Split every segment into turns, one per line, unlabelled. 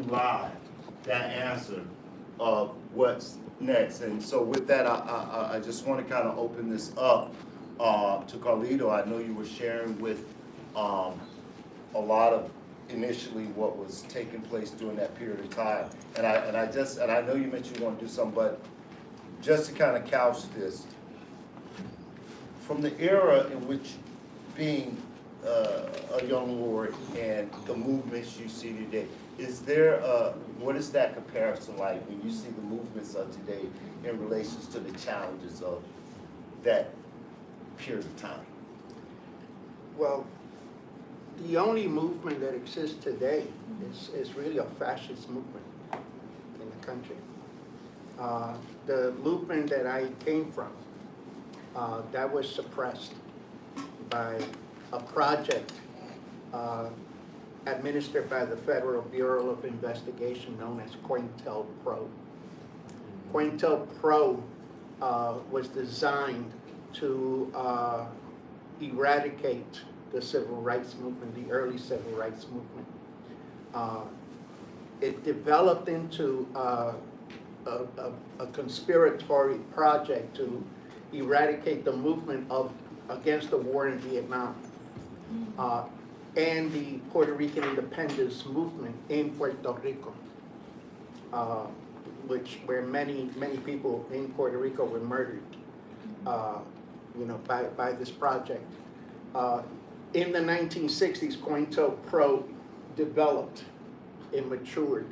live that answer of what's next. And so with that, I just want to kind of open this up to Carlito. I know you were sharing with a lot of initially what was taking place during that period of time. And I know you mentioned you want to do something, but just to kind of couch this, from the era in which being a young lord and the movements you see today, is there what is that comparison like when you see the movements of today in relation to the challenges of that period of time?
Well, the only movement that exists today is really a fascist movement in the country. The movement that I came from, that was suppressed by a project administered by the Federal Bureau of Investigation known as COINTELPRO. COINTELPRO was designed to eradicate the civil rights movement, the early civil rights movement. It developed into a conspiratory project to eradicate the movement against the war in Vietnam and the Puerto Rican independence movement in Puerto Rico, where many people in Puerto Rico were murdered, by this project. In the 1960s, COINTELPRO developed, it matured,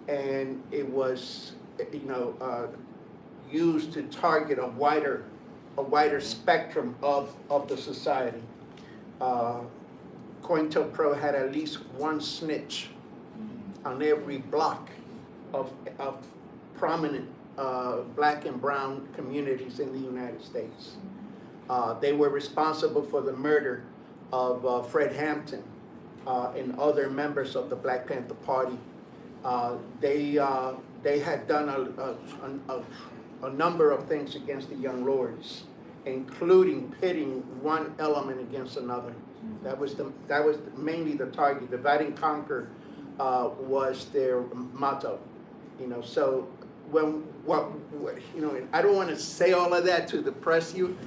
and it was, used to target a wider spectrum of the society. COINTELPRO had at least one snitch on every block of prominent black and brown communities in the United States. They were responsible for the murder of Fred Hampton and other members of the Black Panther Party. They had done a number of things against the Young Lords, including pitting one element against another. That was mainly the target. Divide and conquer was their motto. So I don't want to say all of that to depress you,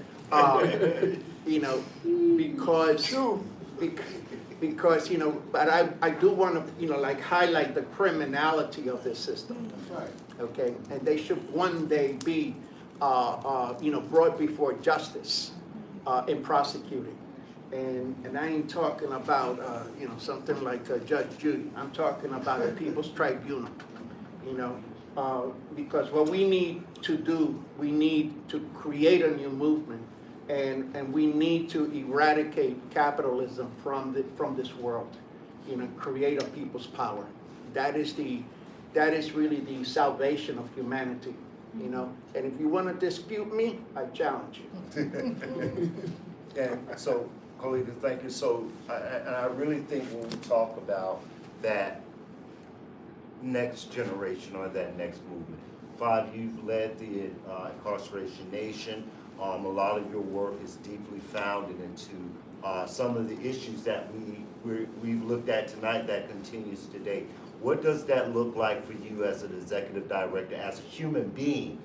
because but I do want to highlight the criminality of this system.
That's right.
Okay, and they should one day be brought before justice and prosecuted. And I ain't talking about something like Judge Judy. I'm talking about a people's tribunal. Because what we need to do, we need to create a new movement, and we need to eradicate capitalism from this world. Create a people's power. That is really the salvation of humanity. And if you want to dispute me, I challenge you.
And so, Carlito, thank you. So, and I really think when we talk about that next generation or that next movement, Five, you've led the Incarceration Nation. A lot of your work is deeply founded into some of the issues that we've looked at tonight that continues today. What does that look like for you as an executive director, as a human being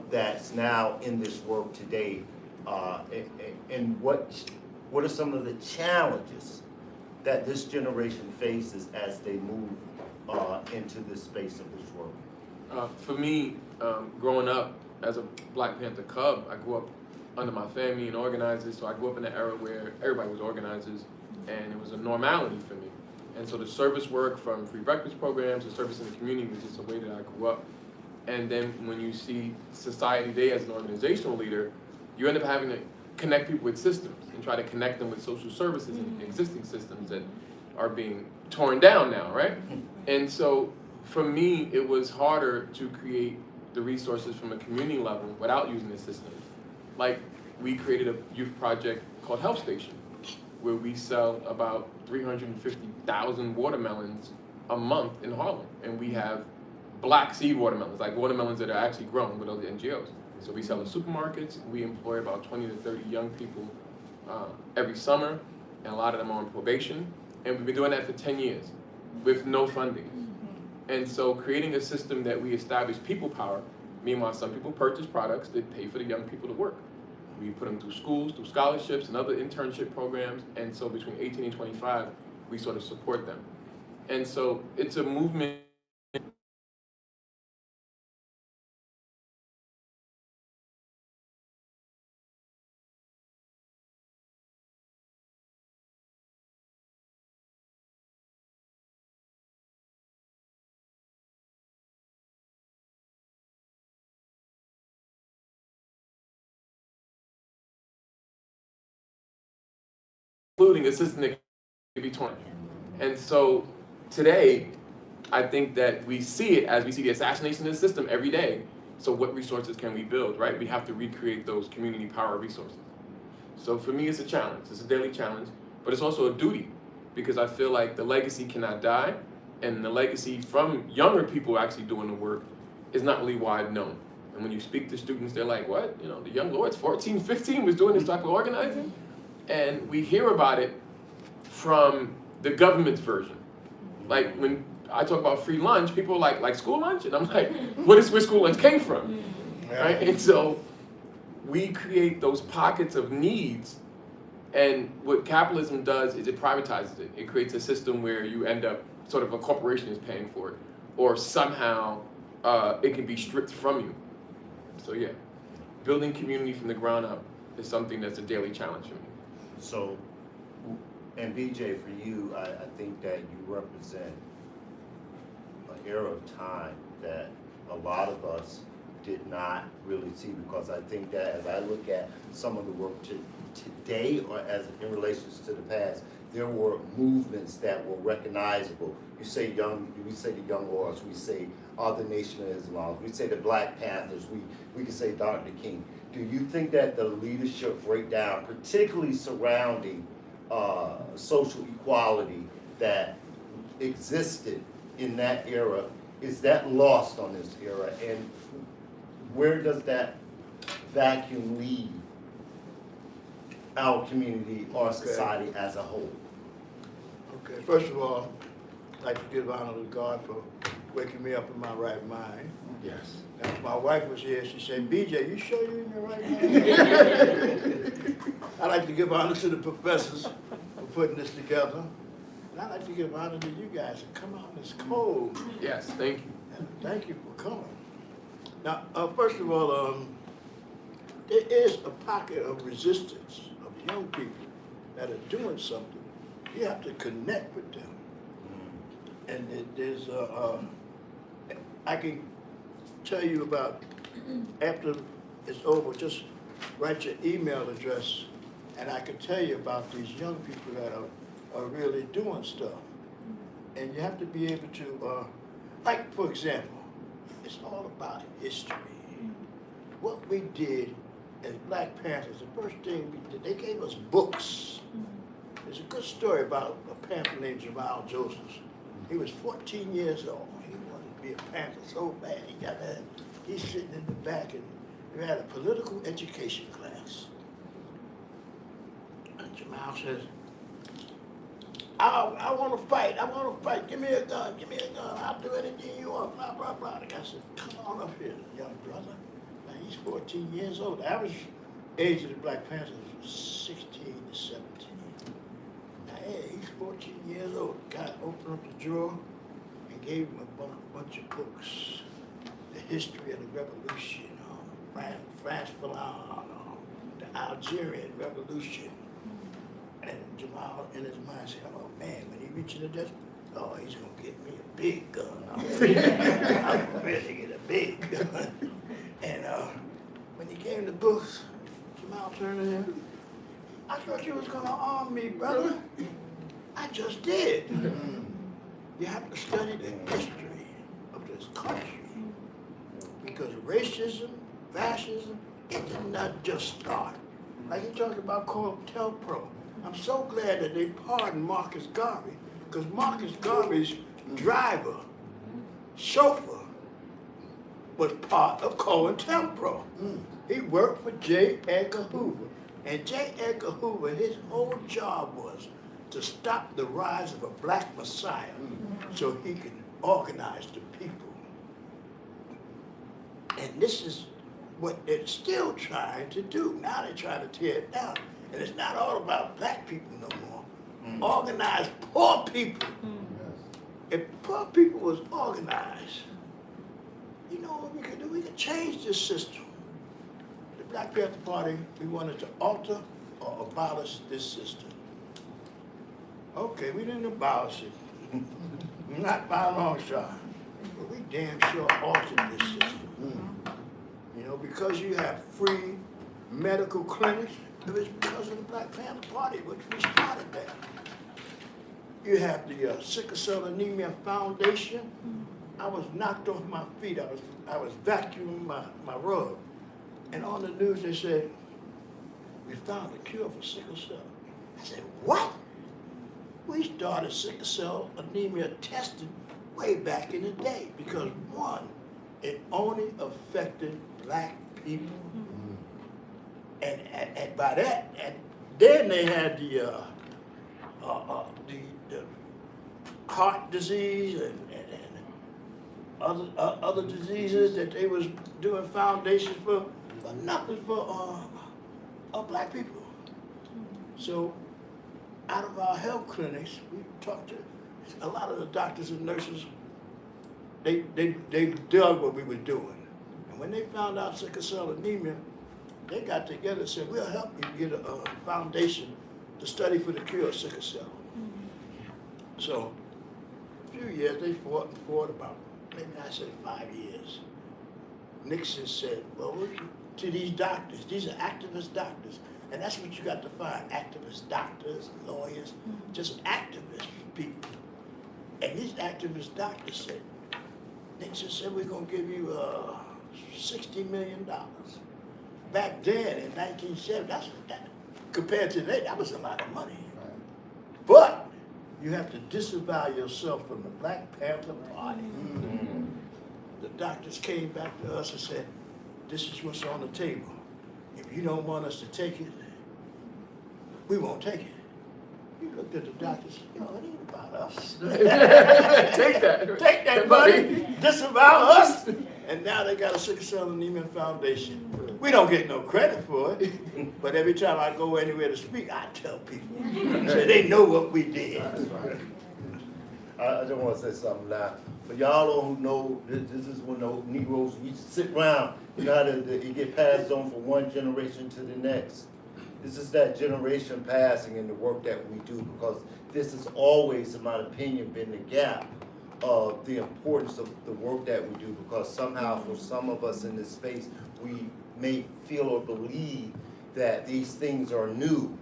that's now in this work today? And what are some of the challenges that this generation faces as they move into this space of this work?
For me, growing up as a Black Panther Cub, I grew up under my family and organizers, so I grew up in an era where everybody was organizers, and it was a normality for me. And so the service work, from free breakfast programs to service in the community, was just a way that I grew up. And then when you see society today as an organizational leader, you end up having to connect people with systems and try to connect them with social services and existing systems that are being torn down now, right? And so for me, it was harder to create the resources from a community level without using the systems. Like, we created a youth project called Help Station, where we sell about 350,000 watermelons a month in Harlem. And we have black seed watermelons, like watermelons that are actually grown with other NGOs. So we sell in supermarkets. We employ about 20 to 30 young people every summer, and a lot of them are on probation. And we've been doing that for 10 years with no funding. And so creating a system that we establish people power, meanwhile some people purchase products that pay for the young people to work. We put them through schools, through scholarships and other internship programs, and so between 18 and 25, we sort of support them. And so it's a movement including a system that can be torn. And so today, I think that we see it as we see the assassination of the system every day. So what resources can we build, right? We have to recreate those community power resources. So for me, it's a challenge. It's a daily challenge, but it's also a duty because I feel like the legacy cannot die, and the legacy from younger people actually doing the work is not really wide known. And when you speak to students, they're like, what? You know, the young lords, 14, 15 was doing this type of organizing? And we hear about it from the government's version. Like when I talk about free lunch, people are like school lunch? And I'm like, where school lunch came from? Right? And so we create those pockets of needs, and what capitalism does is it privatizes it. It creates a system where you end up sort of a corporation is paying for it, or somehow it can be stripped from you. So yeah, building community from the ground up is something that's a daily challenge for me.
So, and BJ, for you, I think that you represent an era of time that a lot of us did not really see, because I think that as I look at some of the work today, or as in relations to the past, there were movements that were recognizable. You say we say the Young Lords, we say the Nation of Islam, we say the Black Panthers, we can say Dr. King. Do you think that the leadership breakdown, particularly surrounding social equality that existed in that era, is that lost on this era? And where does that vacuum leave our community or society as a whole?
Okay, first of all, I'd like to give honor to God for waking me up in my right mind.
Yes.
Now, if my wife was here, she'd say, BJ, you sure you're in your right mind? I'd like to give honor to the professors for putting this together. And I'd like to give honor to you guys to come out in this cold.
Yes, thank you.
And thank you for coming. Now, first of all, there is a pocket of resistance of young people that are doing something. You have to connect with them. And there's I can tell you about, after it's over, just write your email address, and I can tell you about these young people that are really doing stuff. And you have to be able to, like for example, it's all about history. What we did as Black Panthers, the first thing we did, they gave us books. There's a good story about a panther named Jamal Joseph. He was 14 years old. He wanted to be a panther so bad. He's sitting in the back, and we had a political education class. And Jamal says, I want to fight. Give me a gun. I'll do anything you want, blah, blah, blah. The guy said, come on up here, young brother. Now, he's 14 years old. The average age of the Black Panthers was 16 to 17. Now, hey, he's 14 years old. The guy opened up the drawer and gave him a bunch of books. The history of the revolution, France Fanon, the Algerian Revolution. And Jamal in his mind said, oh man, when he reaches the desk, oh, he's gonna get me a big gun. I'm ready to get a big gun. And when he came to books, Jamal turned to him, I thought you was gonna arm me, brother. I just did. You have to study the history of this country, because racism, fascism, it did not just start. Like he talked about COINTELPRO. I'm so glad that they pardoned Marcus Garvey, because Marcus Garvey's driver, chauffeur, was part of COINTELPRO. He worked for J. Edgar Hoover. And J. Edgar Hoover, his whole job was to stop the rise of a black messiah so he could organize the people. And this is what they're still trying to do. Now they're trying to tear it down. And it's not all about black people no more. Organize poor people. If poor people was organized, you know what we could do? We could change this system. The Black Panther Party, we wanted to alter or abolish this system. Okay, we didn't abolish it. Not by a long shot. But we damn sure altered this system. You know, because you have free medical clinics, it was because of the Black Panther Party, which we started that. You have the Sickle Cell Anemia Foundation. I was knocked off my feet. I was vacuuming my rug. And on the news they said, we found a cure for sickle cell. I said, what? We started sickle cell anemia testing way back in the day because one, it only affected black people. And by that, and then they had the heart disease and other diseases that they was doing foundations for, but nothing for black people. So out of our health clinics, we talked to a lot of the doctors and nurses. They dug what we were doing. And when they found out sickle cell anemia, they got together and said, we'll help you get a foundation to study for the cure of sickle cell. So a few years, they fought about, maybe I said 5 years. Nixon said, well, to these doctors, these are activist doctors, and that's what you got to find, activist doctors, lawyers, just activist people. And these activist doctors said, Nixon said, we're gonna give you $60 million. Back then in 1970, compared to today, that was a lot of money. But you have to disavow yourself from the Black Panther Party. The doctors came back to us and said, this is what's on the table. If you don't want us to take it, we won't take it. You looked at the doctors, you know, it ain't about us.
Take that.
Take that money, disavow us. And now they got a sickle cell anemia foundation. We don't get no credit for it, but every time I go anywhere to speak, I tell people. So they know what we did.
I just want to say something now. But y'all don't know, this is when the Negroes used to sit around, you know how it get passed on from one generation to the next. This is that generation passing and the work that we do, because this has always, in my opinion, been the gap of the importance of the work that we do, because somehow for some of us in this space, we may feel or believe that these things are new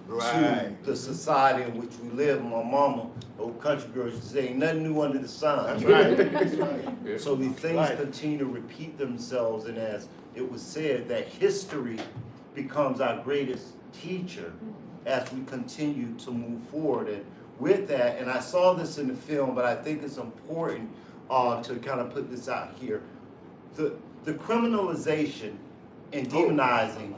to the society in which we live. My mama, old country girl, used to say, ain't nothing new under the sun.
That's right. That's right.
So these things continue to repeat themselves, and as it was said, that history becomes our greatest teacher as we continue to move forward. And with that, and I saw this in the film, but I think it's important to kind of put this out here. The criminalization and demonizing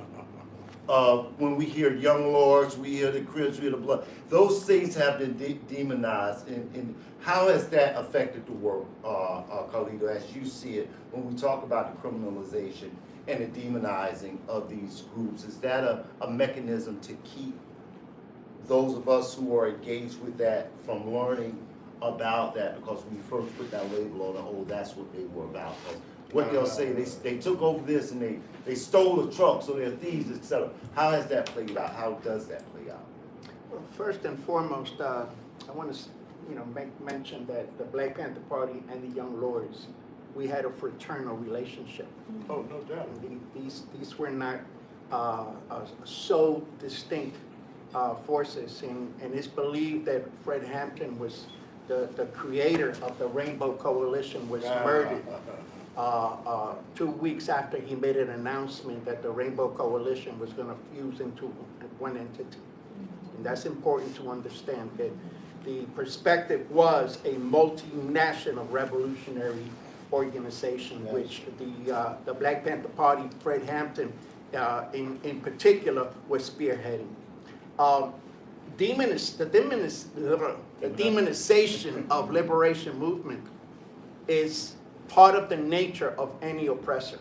when we hear young lords, we hear the Crips, we hear the blood, those things have been demonized. And how has that affected the work, Carlito, as you see it, when we talk about the criminalization and the demonizing of these groups? Is that a mechanism to keep those of us who are engaged with that from learning about that, because we first put that label on, oh, that's what they were about? What they'll say, they took over this and they stole the truck, so they're thieves, etc. How has that played out? How does that play out?
Well, first and foremost, I want to make mention that the Black Panther Party and the Young Lords, we had a fraternal relationship.
Oh, no doubt.
These were not so distinct forces, and it's believed that Fred Hampton was the creator of the Rainbow Coalition, was murdered 2 weeks after he made an announcement that the Rainbow Coalition was going to fuse into one entity. And that's important to understand, that the perspective was a multinational revolutionary organization, which the Black Panther Party, Fred Hampton in particular, was spearheading. demonization of liberation movement is part of the nature of any oppressor.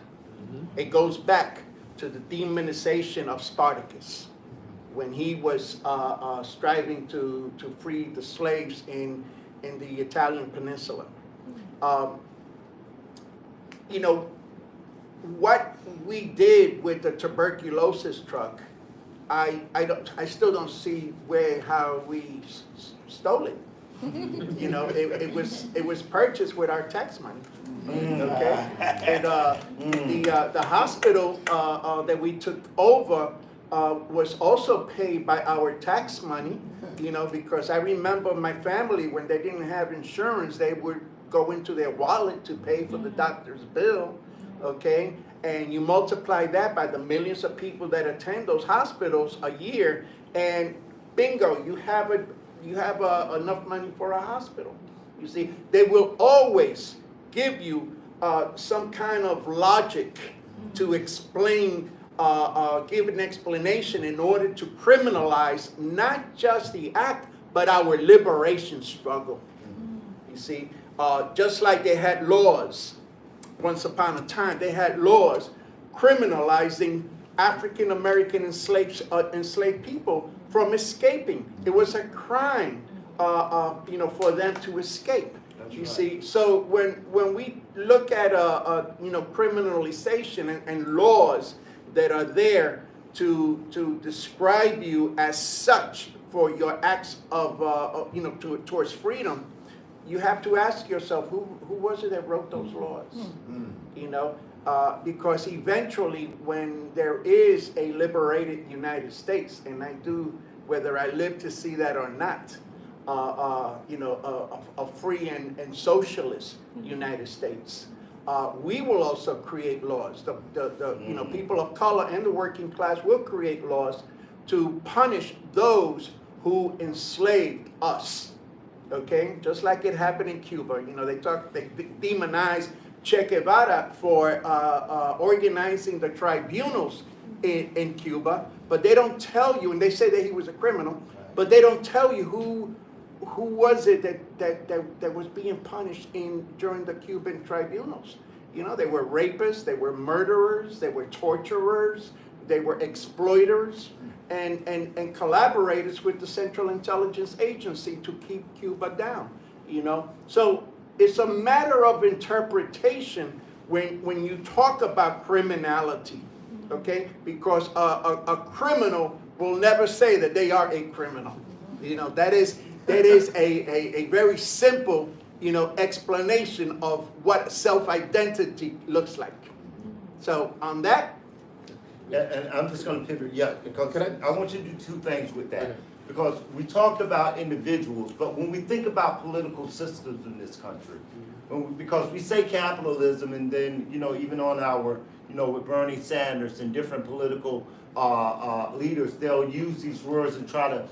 It goes back to the demonization of Spartacus when he was striving to free the slaves in the Italian peninsula. You know, what we did with the tuberculosis truck, I still don't see how we stole it. You know, it was purchased with our tax money. Okay, and the hospital that we took over was also paid by our tax money. You know, because I remember my family, when they didn't have insurance, they would go into their wallet to pay for the doctor's bill. Okay, and you multiply that by the millions of people that attend those hospitals a year, and bingo, you have enough money for a hospital. You see, they will always give you some kind of logic to explain, give an explanation in order to criminalize not just the act, but our liberation struggle. You see, just like they had laws. Once upon a time, they had laws criminalizing African American enslaved people from escaping. It was a crime, you know, for them to escape. You see, so when we look at you know, criminalization and laws that are there to describe you as such for your acts of you know, towards freedom, you have to ask yourself, who was it that wrote those laws? You know, because eventually, when there is a liberated United States, and I do, whether I live to see that or not, you know, a free and socialist United States, we will also create laws. The you know, people of color and the working class will create laws to punish those who enslaved us. Okay, just like it happened in Cuba. You know, they demonize Che Guevara for organizing the tribunals in Cuba, but they don't tell you, and they say that he was a criminal, but they don't tell you who was it that was being punished during the Cuban tribunals. You know, they were rapists, they were murderers, they were torturers, they were exploiters, and collaborators with the Central Intelligence Agency to keep Cuba down, you know. So it's a matter of interpretation when you talk about criminality, okay? Because a criminal will never say that they are a criminal. You know, that is a very simple, you know, explanation of what self-identity looks like. So on that,
and I'm just gonna pivot, yeah, because
Can
I want you to do two things with that. Because we talked about individuals, but when we think about political systems in this country, because we say capitalism, and then, you know, even on our, you know, with Bernie Sanders and different political leaders, they'll use these words and try to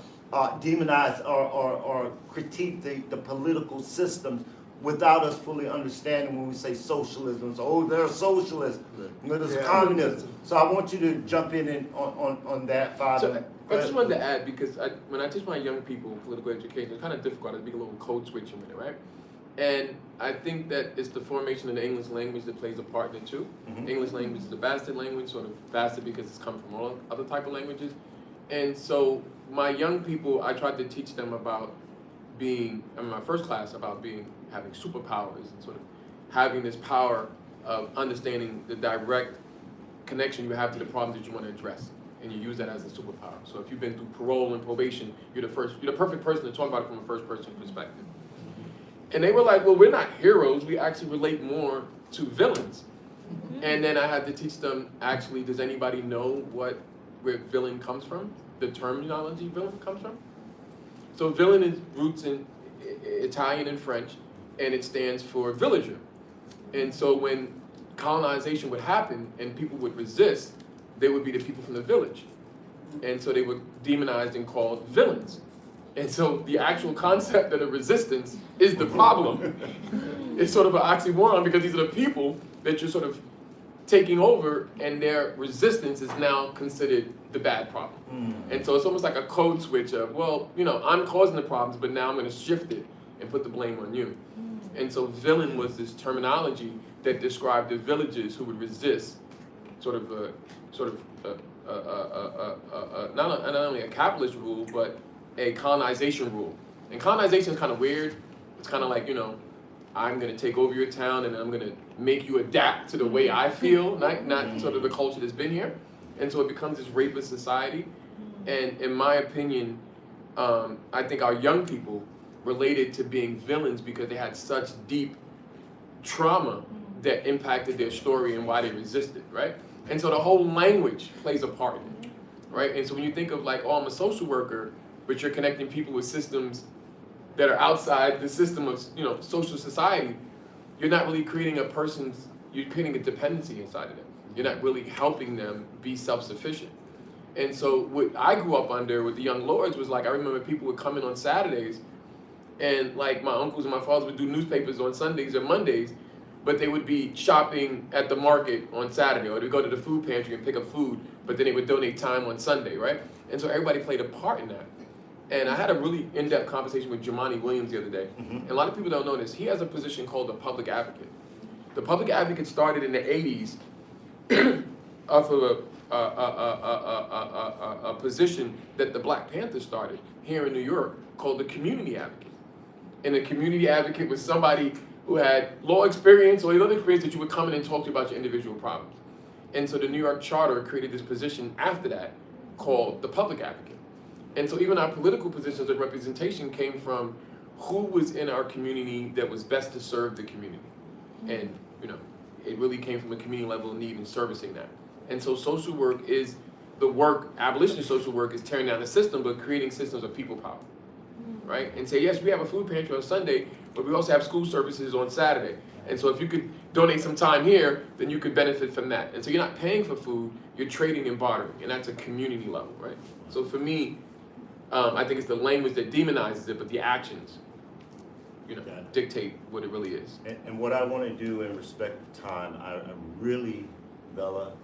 demonize or critique the political systems without us fully understanding when we say socialism. So, oh, they're socialists, there's communism. So I want you to jump in on that, Father.
So I just wanted to add, because when I teach my young people political education, it's kind of difficult. I be a little code switching with it, right? And I think that it's the formation of the English language that plays a part in it too. Mm-hmm. English language is a bastard language, sort of bastard because it's come from all other type of languages. And so my young people, I tried to teach them about being, in my first class, about having superpowers and sort of having this power of understanding the direct connection you have to the problems that you want to address, and you use that as a superpower. So if you've been through parole and probation, you're the perfect person to talk about it from a first person perspective. And they were like, well, we're not heroes, we actually relate more to villains. And then I had to teach them, actually, does anybody know where villain comes from? The terminology villain comes from? So villain is roots in Italian and French, and it stands for villager. And so when colonization would happen and people would resist, they would be the people from the village. And so they were demonized and called villains. And so the actual concept of the resistance is the problem. It's sort of an oxymoron, because these are the people that you're sort of taking over, and their resistance is now considered the bad problem.
Mm.
And so it's almost like a code switch of, well, you know, I'm causing the problems, but now I'm going to shift it and put the blame on you. And so villain was this terminology that described the villagers who would resist not only a capitalist rule, but a colonization rule. And colonization is kind of weird. It's kind of like, you know, I'm going to take over your town and I'm going to make you adapt to the way I feel, not sort of the culture that's been here. And so it becomes this rapist society. And in my opinion, I think our young people related to being villains because they had such deep trauma that impacted their story and why they resisted, right? And so the whole language plays a part in it, right? And so when you think of like, oh, I'm a social worker, but you're connecting people with systems that are outside the system of, you know, social society, you're not really creating you're creating a dependency inside of them. You're not really helping them be self-sufficient. And so what I grew up under with the Young Lords was like, I remember people would come in on Saturdays and like my uncles and my fathers would do newspapers on Sundays or Mondays, but they would be shopping at the market on Saturday, or they'd go to the food pantry and pick up food, but then they would donate time on Sunday, right? And so everybody played a part in that. And I had a really in-depth conversation with Jamani Williams the other day. And a lot of people don't know this. He has a position called the public advocate. The public advocate started in the 80s off of a position that the Black Panthers started here in New York called the community advocate. And the community advocate was somebody who had law experience or other experience that you would come in and talk to about your individual problems. And so the New York Charter created this position after that called the public advocate. And so even our political positions of representation came from who was in our community that was best to serve the community. And, you know, it really came from a community level of need and servicing that. And so social work is the work, abolitionist social work is tearing down the system, but creating systems of people power, right? And say, yes, we have a food pantry on Sunday, but we also have school services on Saturday. And so if you could donate some time here, then you could benefit from that. And so you're not paying for food, you're trading and bartering, and that's a community level, right? So for me, I think it's the language that demonizes it, but the actions, you know, dictate what it really is.
And what I want to do in respect to time, I really, Bella,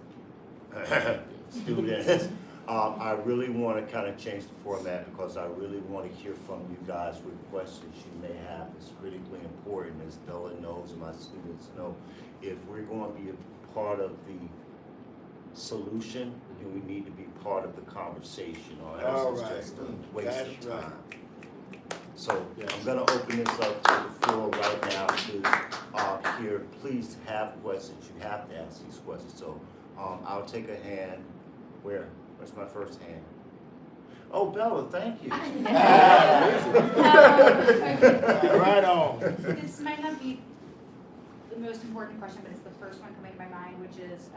students, I really want to kind of change the format because I really want to hear from you guys with questions you may have. It's critically important, as Bella knows and my students know. If we're going to be a part of the solution, then we need to be part of the conversation, or else it's just a waste of time. So I'm going to open this up to the floor right now to hear. Please have questions. You have to ask these questions. So I'll take a hand. Where's my first hand? Oh, Bella, thank you.
Right on.
This might not be the most important question, but it's the first one coming to my mind, which is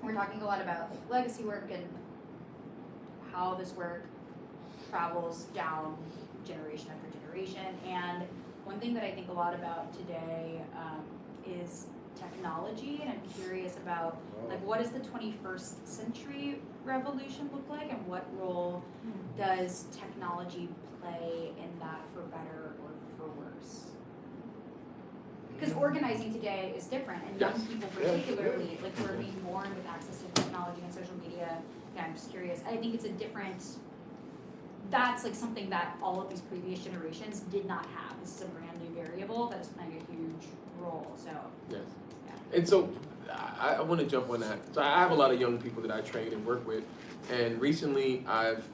we're talking a lot about legacy work and how this work travels down generation after generation. And one thing that I think a lot about today is technology, and I'm curious about like what does the 21st century revolution look like, and what role does technology play in that, for better or for worse? Because organizing today is different, and young people particularly, like we're being born with access to technology and social media. And I'm just curious. I think it's a different. That's like something that all of these previous generations did not have. This is a brand new variable that is playing a huge role. So.
Yes. And so I want to jump on that. So I have a lot of young people that I train and work with, and recently I've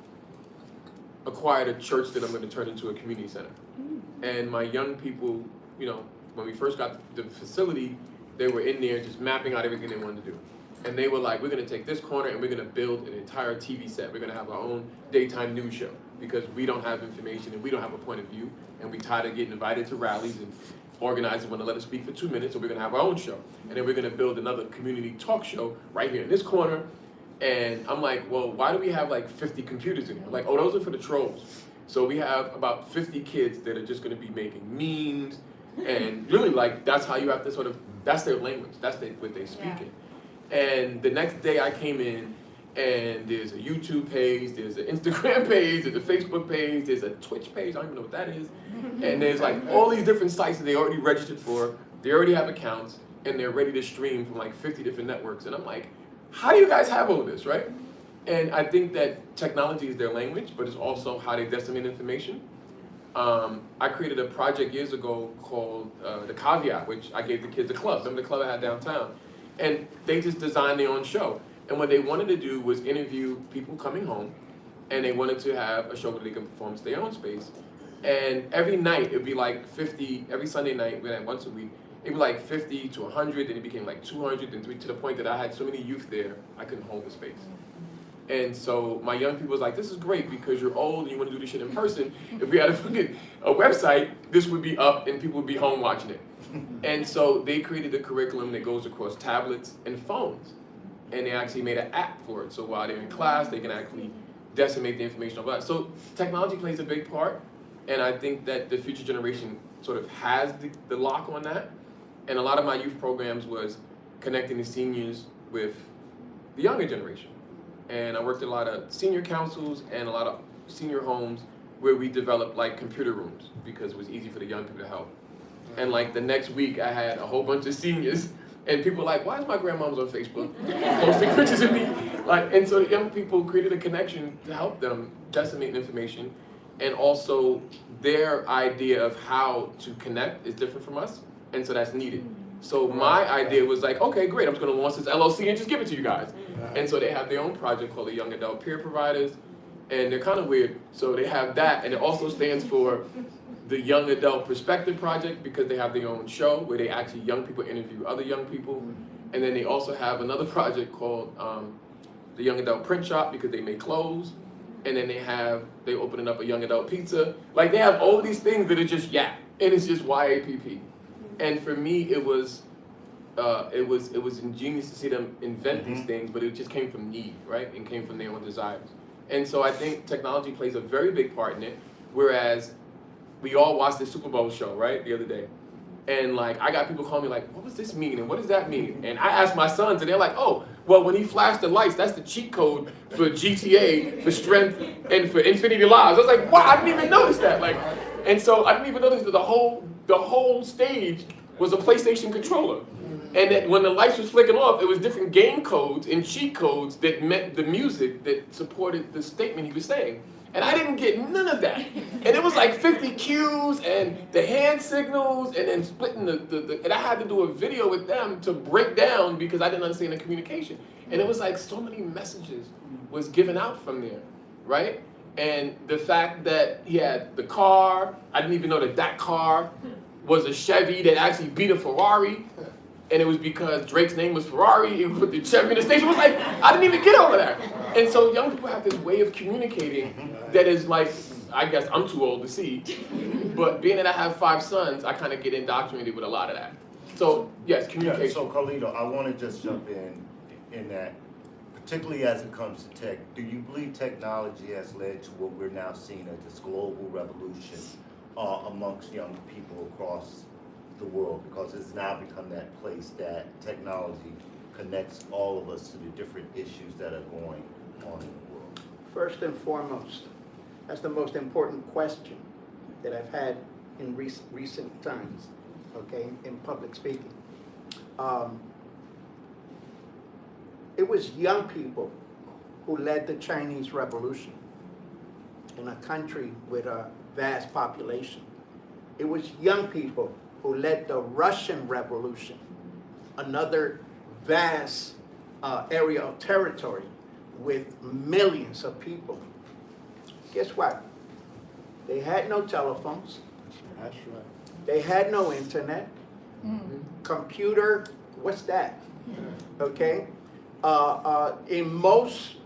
acquired a church that I'm going to turn into a community center. And my young people, you know, when we first got the facility, they were in there just mapping out everything they wanted to do. And they were like, we're going to take this corner and we're going to build an entire TV set. We're going to have our own daytime news show because we don't have information and we don't have a point of view, and we tired of getting invited to rallies and organizers want to let us speak for 2 minutes, so we're going to have our own show. And then we're going to build another community talk show right here in this corner. And I'm like, well, why do we have like 50 computers in here? Like, oh, those are for the trolls. So we have about 50 kids that are just going to be making memes. And really, like, that's how you have to sort of, that's their language. That's what they speak in. And the next day I came in, and there's a YouTube page, there's an Instagram page, there's a Facebook page, there's a Twitch page, I don't even know what that is. And there's like all these different sites that they already registered for, they already have accounts, and they're ready to stream from like 50 different networks. And I'm like, how do you guys have all this, right? And I think that technology is their language, but it's also how they disseminate information. I created a project years ago called The Caveat, which I gave the kids a club. Remember the club I had downtown? And they just designed their own show. And what they wanted to do was interview people coming home, and they wanted to have a show where they can perform in their own space. And every night, it'd be like 50, every Sunday night, we had once a week, it'd be like 50 to 100, then it became like 200, and to the point that I had so many youth there, I couldn't hold the space. And so my young people was like, this is great because you're old and you want to do this shit in person. If we had a website, this would be up and people would be home watching it. And so they created a curriculum that goes across tablets and phones. And they actually made an app for it. So while they're in class, they can actually decimate the information about it. So technology plays a big part. And I think that the future generation sort of has the lock on that. And a lot of my youth programs was connecting the seniors with the younger generation. And I worked at a lot of senior councils and a lot of senior homes where we developed like computer rooms because it was easy for the young people to help. And like the next week I had a whole bunch of seniors and people were like, why is my grandmom's on Facebook posting pictures of me? Like, and so the young people created a connection to help them disseminate information. And also their idea of how to connect is different from us. And so that's needed. So my idea was like, okay, great, I'm just gonna launch this LLC and just give it to you guys. And so they have their own project called the Young Adult Peer Providers, and they're kind of weird. So they have that, and it also stands for the Young Adult Perspective Project because they have their own show where they actually young people interview other young people. And then they also have another project called the Young Adult Print Shop because they make clothes. And then they opening up a Young Adult Pizza. Like they have all these things that are just YAP, and it's just YAPP. And for me, it was ingenious to see them invent these things, but it just came from need, right? And came from their own desires. And so I think technology plays a very big part in it, whereas we all watched the Super Bowl show, right, the other day. And like, I got people calling me like, what does this mean? And what does that mean? And I asked my sons and they're like, oh, well, when he flashed the lights, that's the cheat code for GTA, for strength, and for Infinity Lives. I was like, wow, I didn't even notice that. Like, and so I didn't even notice that the whole stage was a PlayStation controller. And that when the lights was flicking off, it was different game codes and cheat codes that meant the music that supported the statement he was saying. And I didn't get none of that. And it was like 50 cues and the hand signals and then splitting and I had to do a video with them to break down because I didn't understand the communication. And it was like so many messages was given out from there, right? And the fact that he had the car, I didn't even know that car was a Chevy that actually beat a Ferrari. And it was because Drake's name was Ferrari, and put the Chevy in the station. It was like, I didn't even get all of that. And so young people have this way of communicating that is like, I guess I'm too old to see, but being that I have 5 sons, I kind of get indoctrinated with a lot of that. So yes, communication.
Yeah, so Carlito, I want to just jump in that, particularly as it comes to tech, do you believe technology has led to what we're now seeing as this global revolution amongst young people across the world, because it's now become that place that technology connects all of us to the different issues that are going on in the world?
First and foremost, that's the most important question that I've had in recent times, okay, in public speaking. It was young people who led the Chinese Revolution in a country with a vast population. It was young people who led the Russian Revolution, another vast area of territory with millions of people. Guess what? They had no telephones.
That's right.
They had no internet. Computer, what's that? Okay? In most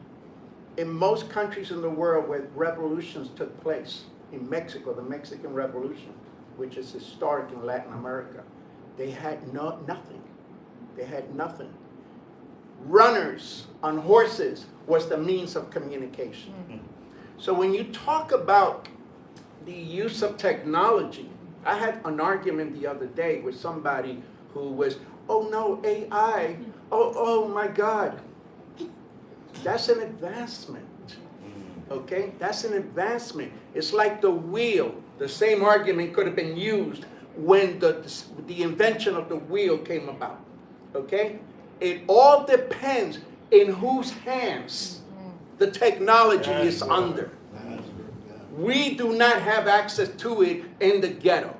countries in the world where revolutions took place, in Mexico, the Mexican Revolution, which is historic in Latin America, they had nothing. They had nothing. Runners on horses was the means of communication. So when you talk about the use of technology, I had an argument the other day with somebody who was, oh no, AI, oh my God. That's an advancement, okay? That's an advancement. It's like the wheel. The same argument could have been used when the invention of the wheel came about, okay? It all depends in whose hands the technology
That's
is
right.
under.
That's right.
We do not have access to it in the ghetto.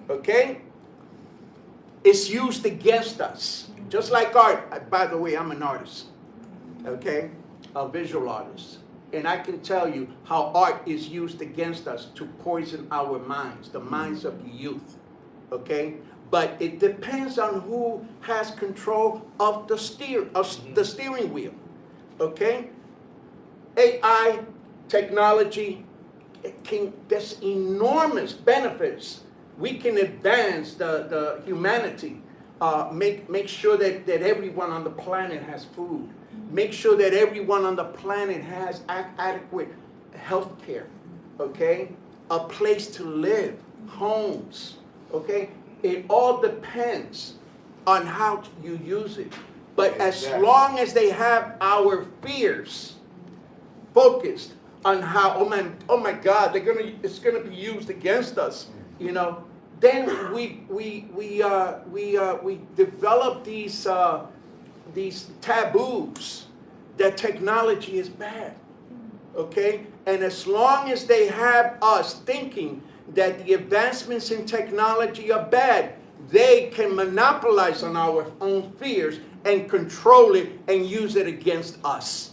Okay? It's used against us. Just like art. By the way, I'm an artist. Okay? A visual artist. And I can tell you how art is used against us to poison our minds, the minds of the youth. Okay? But it depends on who has control of the steering wheel. Okay? AI, technology, there's enormous benefits. We can advance the humanity, make sure that everyone on the planet has food, make sure that everyone on the planet has adequate health care, okay? A place to live, homes, okay? It all depends on how you use it. But as
Exactly.
long as they have our fears focused on how, oh my God, it's gonna be used against us, you know. Then we develop these taboos that technology is bad, okay. And as long as they have us thinking that the advancements in technology are bad, they can monopolize on our own fears and control it and use it against us.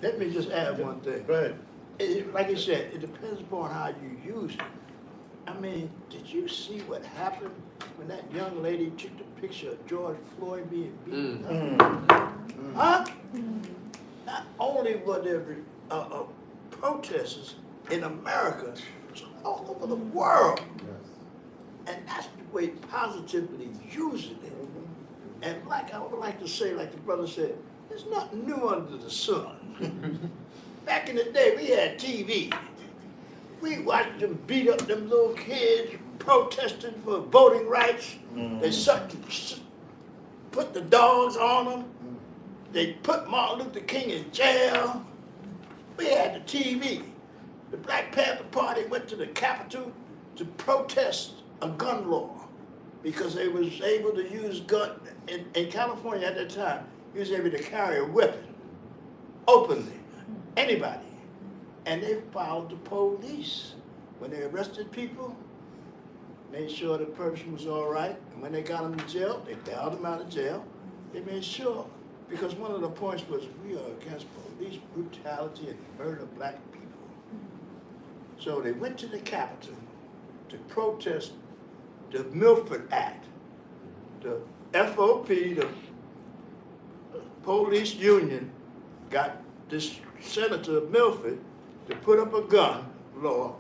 Let me just add one thing.
Go ahead.
Like you said, it depends upon how you use it. I mean, did you see what happened when that young lady took the picture of George Floyd being beaten up? Huh? Not only were there protesters in America, but all over the world. And that's the way positively using it. And like I would like to say, like the brother said, there's nothing new under the sun. Back in the day, we had TV. We watched them beat up them little kids protesting for voting rights. They put the dogs on them. They put Martin Luther King in jail. We had the TV. The Black Panther Party went to the Capitol to protest a gun law because they was able to use gun in California at that time. You was able to carry a weapon openly, anybody. And they followed the police. When they arrested people, made sure the person was all right. And when they got them in jail, they bailed them out of jail. They made sure, because one of the points was we are against police brutality and murder of black people. So they went to the Capitol to protest the Milford Act. The FOP, the police union, got this Senator Milford to put up a gun law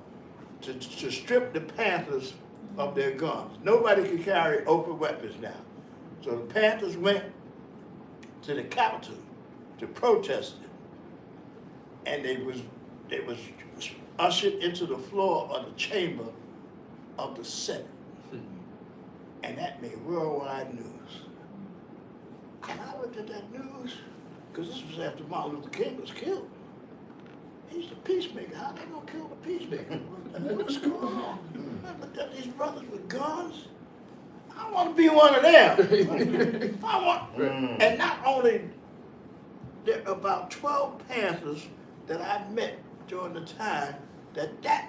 to strip the Panthers of their guns. Nobody could carry open weapons now. So the Panthers went to the Capitol to protest it. And they was ushered into the floor of the chamber of the Senate. And that made worldwide news. And I looked at that news, because this was after Martin Luther King was killed. He's the peacemaker. How they gonna kill the peacemaker? What's going on? I looked at these brothers with guns. I want to be one of them. And not only there are about 12 Panthers that I met during the time that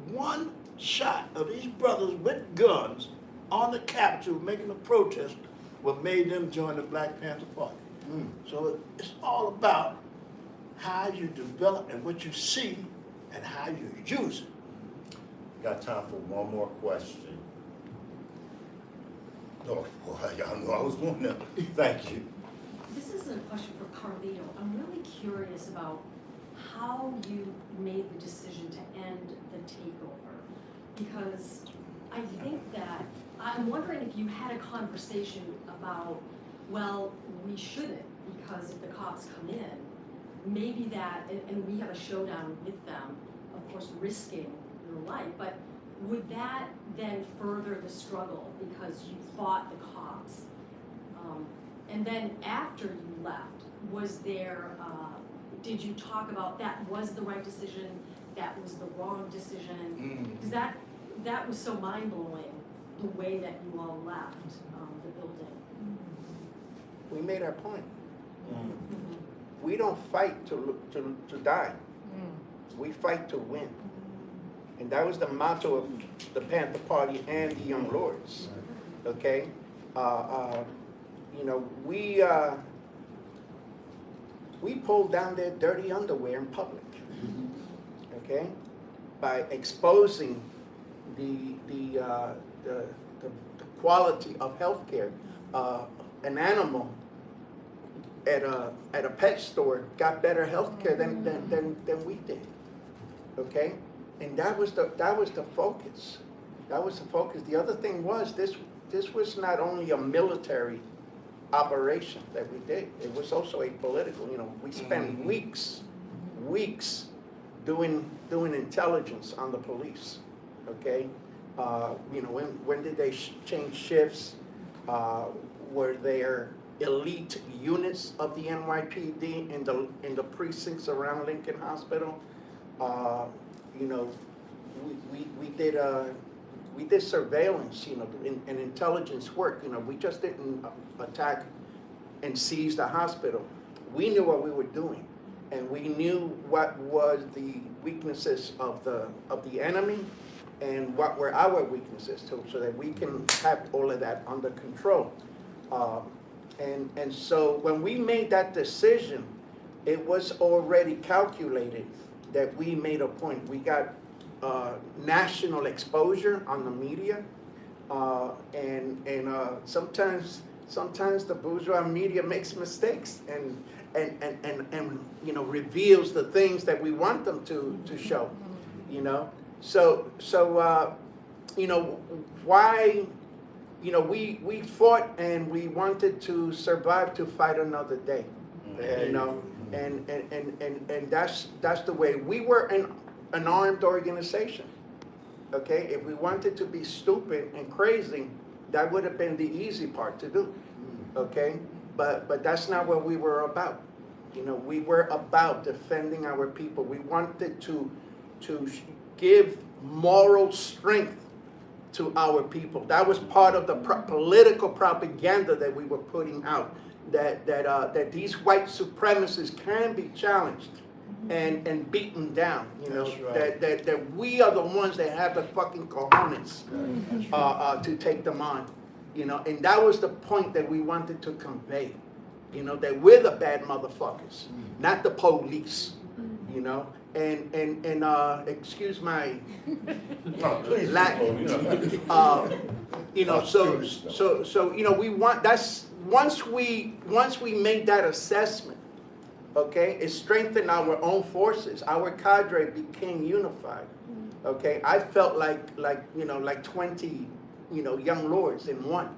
one shot of these brothers with guns on the Capitol making a protest what made them join the Black Panther Party. So it's all about how you develop and what you see and how you use it.
Got time for one more question. Oh, boy, y'all know I was going to. Thank you.
This is a question for Carlito. I'm really curious about how you made the decision to end the takeover. Because I think that, I'm wondering if you had a conversation about, well, we shouldn't, because if the cops come in, maybe that, and we have a showdown with them, of course risking your life, but would that then further the struggle because you fought the cops? And then after you left, was there, did you talk about that was the right decision, that was the wrong decision? Because that was so mind-blowing, the way that you all left the building.
We made our point. we don't fight to die. We fight to win. And that was the motto of the Panther Party and the Young Lords. Okay? You know, we pulled down their dirty underwear in public. Okay? By exposing the quality of healthcare. An animal at a pet store got better healthcare than we did. Okay? And that was the focus. That was the focus. The other thing was this was not only a military operation that we did. It was also a political. You know, we spent weeks doing intelligence on the police. Okay, you know, when did they change shifts? Were there elite units of the NYPD in the precincts around Lincoln Hospital? You know, we did surveillance, you know, and intelligence work. You know, we just didn't attack and seize the hospital. We knew what we were doing, and we knew what was the weaknesses of the enemy, and what were our weaknesses too, so that we can have all of that under control. And so when we made that decision, it was already calculated that we made a point. We got national exposure on the media, and sometimes the bourgeois media makes mistakes and you know, reveals the things that we want them to show, you know. So you know, why, you know, we fought and we wanted to survive to fight another day, you know, and that's the way. We were an armed organization, okay? If we wanted to be stupid and crazy, that would have been the easy part to do, okay? But that's not what we were about. You know, we were about defending our people. We wanted to give moral strength to our people. That was part of the political propaganda that we were putting out, that these white supremacists can be challenged and beaten down, you know.
That's right.
That we are the ones that have the fucking cojones to take them on, you know. And that was the point that we wanted to convey, you know, that we're the bad motherfuckers, not the police, you know. And excuse my
Please,
Latin, you know, so you know, we want, that's, once we made that assessment, okay, it strengthened our own forces. Our cadre became unified, okay. I felt like you know, like 20, you know, young lords in one,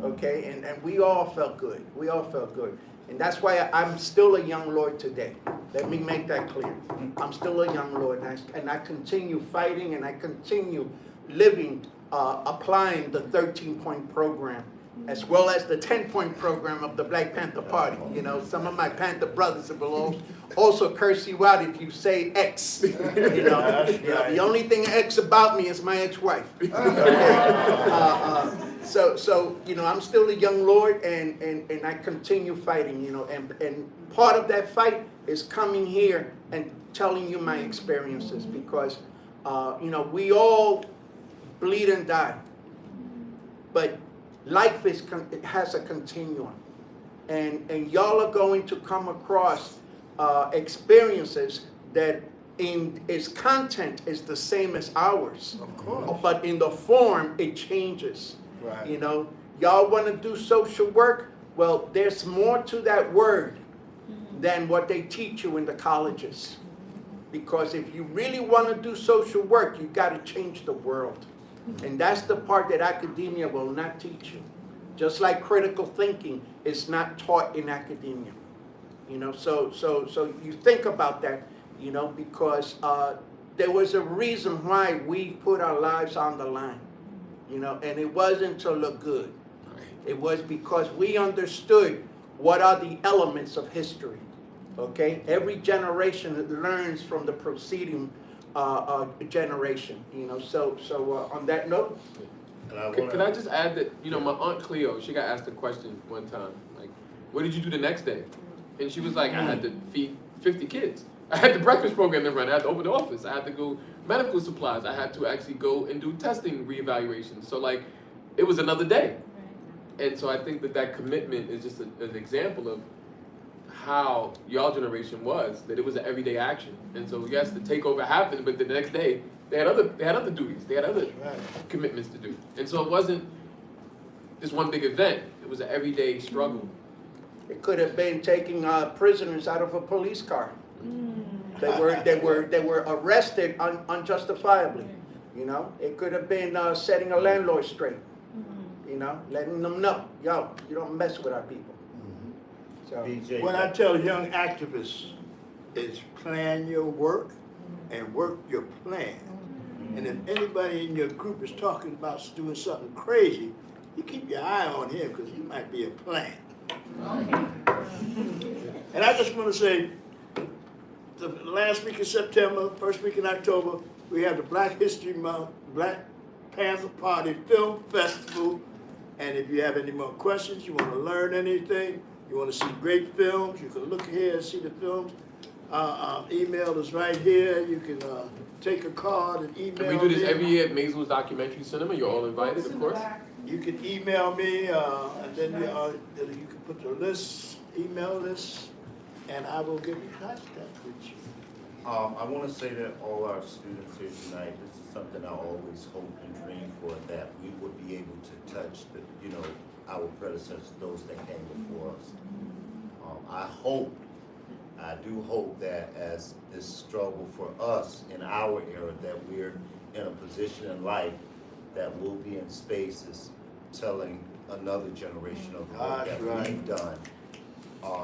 okay, and we all felt good. We all felt good. And that's why I'm still a young lord today. Let me make that clear. I'm still a young lord, and I continue fighting, and I continue living, applying the 13-point program, as well as the 10-point program of the Black Panther Party. You know, some of my Panther brothers will also curse you out if you say X. You know, the only thing X about me is my ex-wife. So you know, I'm still a young lord, and I continue fighting. You know, and part of that fight is coming here and telling you my experiences, because you know, we all bleed and die, but life has a continuum, and y'all are going to come across experiences that in its content is the same as ours,
of course,
but in the form it changes.
Right.
You know, y'all want to do social work? Well, there's more to that word than what they teach you in the colleges, because if you really want to do social work, you got to change the world. And that's the part that academia will not teach you. Just like critical thinking is not taught in academia. You know, so you think about that, you know, because there was a reason why we put our lives on the line, you know, and it wasn't to look good. It was because we understood what are the elements of history, okay? Every generation learns from the preceding generation, you know. So on that note,
Can I just add that, you know, my Aunt Cleo, she got asked a question one time, like, what did you do the next day? And she was like, I had to feed 50 kids. I had the breakfast program to run. I had to open the office. I had to go medical supplies. I had to actually go and do testing reevaluations. So like, it was another day. And so I think that commitment is just an example of how y'all generation was, that it was an everyday action. And so yes, the takeover happened, but the next day they had other duties, they had other commitments to do. And so it wasn't just one big event, it was an everyday struggle.
It could have been taking prisoners out of a police car. They were arrested unjustifiably. You know, it could have been setting a landlord straight. You know, letting them know, yo, you don't mess with our people. So,
BJ.
What I tell young activists is plan your work and work your plan. And if anybody in your group is talking about doing something crazy, you keep your eye on him because he might be a plan. And I just want to say, the last week of September, first week in October, we have the Black History Month, Black Panther Party Film Festival. And if you have any more questions, you want to learn anything, you want to see great films, you can look here and see the films. Email is right here. You can take a card and email me.
And we do this every year at Maisels Documentary Cinema. You're all invited, of course.
You can email me, and then you can put the list, email list, and I will get in contact with you.
I want to say that all our students here tonight, this is something I always hope and dream for, that we would be able to touch the, you know, our predecessors, those that came before us. I do hope that as this struggle for us in our era, that we're in a position in life that we'll be in spaces telling another generation of the work that we've done,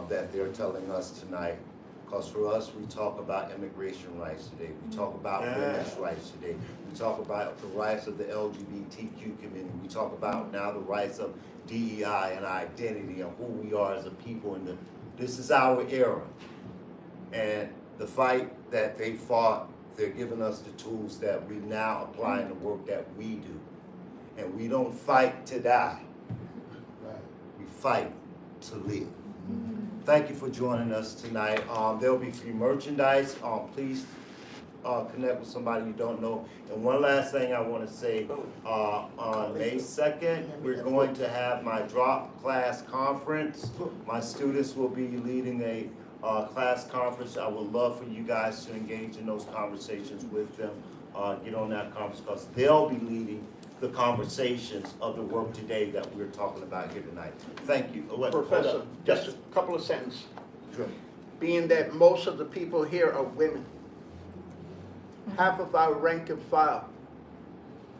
that they're telling us tonight. Because for us, we talk about immigration rights today. We talk about women's rights today. We talk about the rights of the LGBTQ community. We talk about now the rights of DEI and identity and who we are as a people. And this is our era. And the fight that they fought, they're giving us the tools that we now apply in the work that we do. And we don't fight to die. We fight to live. Thank you for joining us tonight. There'll be free merchandise. Please connect with somebody you don't know. And one last thing I want to say, on May 2nd, we're going to have my drop class conference. My students will be leading a class conference. I would love for you guys to engage in those conversations with them. Get on that conference because they'll be leading the conversations of the work today that we're talking about here tonight. Thank you.
Professor, just a couple of sentences. Sure. Being that most of the people here are women, half of our rank and file,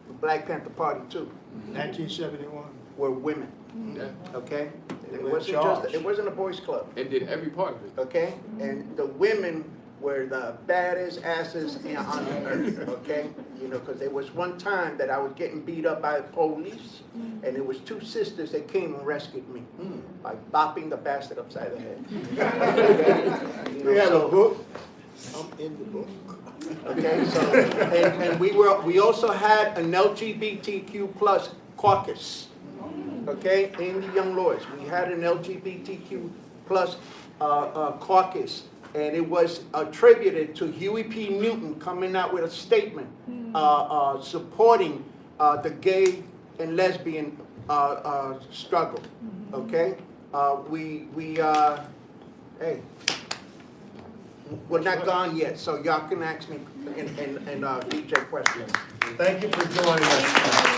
the Black Panther Party too,
1971.
were women.
Yeah.
Okay?
They
It
were in
wasn't
charge.
it wasn't a boys' club.
And did every part of it.
Okay? And the women were the baddest asses on the earth, okay? You know, because there was one time that I was getting beat up by the police, and there was two sisters that came and rescued me by bopping the bastard upside the head. You know,
We have
so-
a book. I'm in the book.
Okay, so, and we also had an LGBTQ plus caucus, okay, in the Young Lords. We had an LGBTQ plus caucus, and it was attributed to Huey P. Newton coming out with a statement supporting the gay and lesbian struggle, okay? Hey, we're not gone yet, so y'all can ask me and DJ questions.
Thank you for joining us tonight.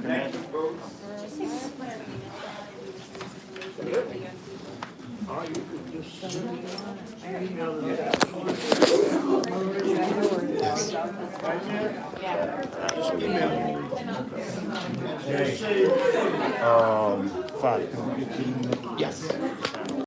Connect, folks.
Or you could just email it. Just email it.
Five.
Yes.